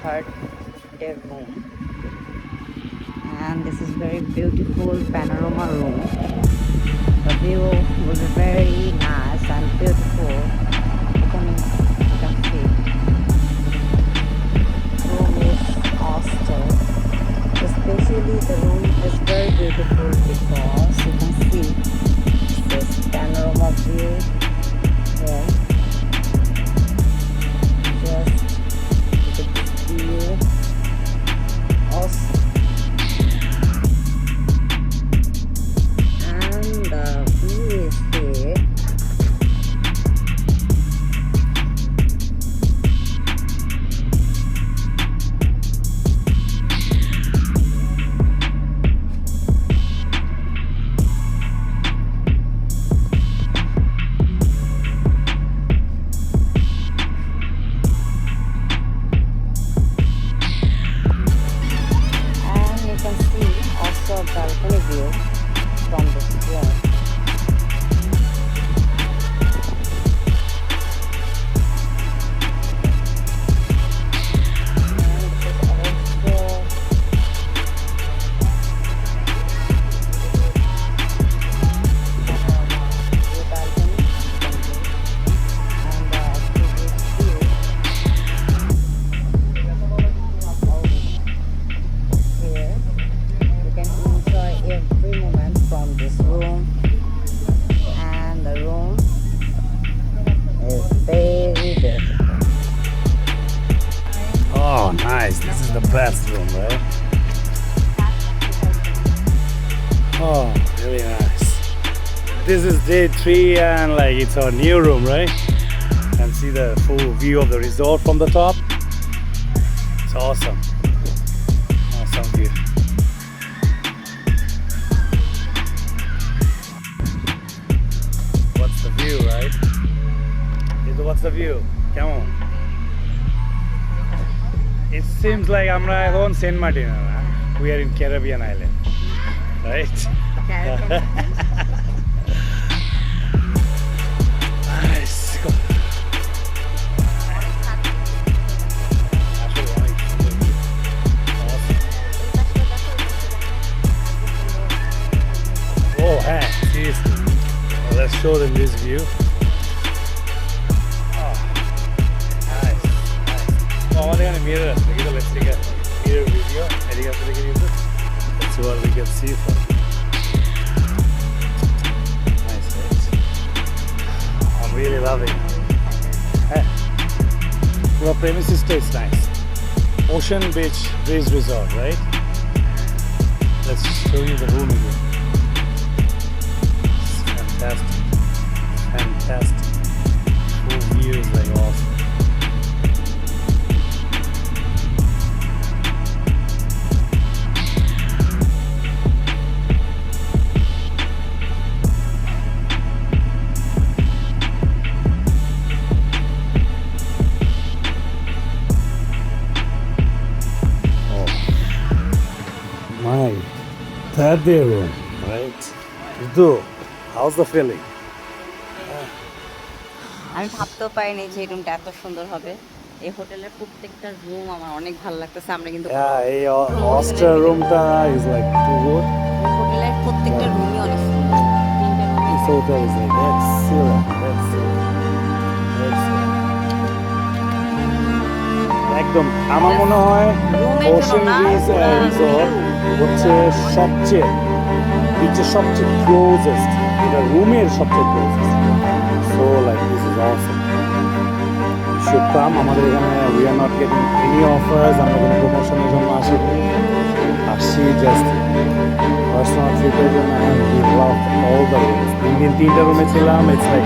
unforgettable room, and this is very beautiful panorama room. The view will be very nice and beautiful. You can see room is Auster. Especially the room is very beautiful because you can see this panorama view here. Just look at this view. Awesome. And the view is here. And you can see also a balcony view from this room. And this is also view balcony. And previous view here. You can enjoy every moment from this room, and the room is very beautiful. Oh, nice. This is the best room, right? Oh, really nice. This is day 3 and like it's our new room, right? And see the full view of the resort from the top. It's awesome. Awesome view. What's the view, right? What's the view? Come on. It seems like I'm on Saint Martin. We are in Caribbean island, right? Nice. Oh, hey, seriously. Well, let's show them this view. Oh, nice, nice. Oh, they're gonna mirror us. Let's take a mirror video. Let's see what we can see from. Nice, right? I'm really loving it. Hey. Our premises tastes nice. Ocean Beach Breeze Resort, right? Let's show you the room again. Fantastic. Fantastic. Full view is like awesome. My third day room, right? Ritu, how's the feeling? আমি ভাবতেও পারিনি যে এই রুমটা এত সুন্দর হবে। এই হোটেলের প্রত্যেকটা রুম আমার অনেক ভালো লাগতেছে। আমরা কিন্তু Yeah, এই Auster roomটা is like too good. এই হোটেলের প্রত্যেকটা রুমই অনেক সুন্দর। তিনটা রুমই This hotel is like excellent. একদম আমার মনে হয় ওশেন ব্রিজ রিসোর্ট হচ্ছে সবচেয়ে বিচের সবচেয়ে ক্লোজেস্ট, এটা রুমের সবচেয়ে closest. So like this is awesome, should come. আমাদের এখানে we are not getting any offers, আমরা কোনো প্রমোশনের জন্য আসি জাস্ট পার্সোনাল ট্রিপের জন্য। And we love all the rooms. তিনটা রুমে ছিলাম, ইটস লাইক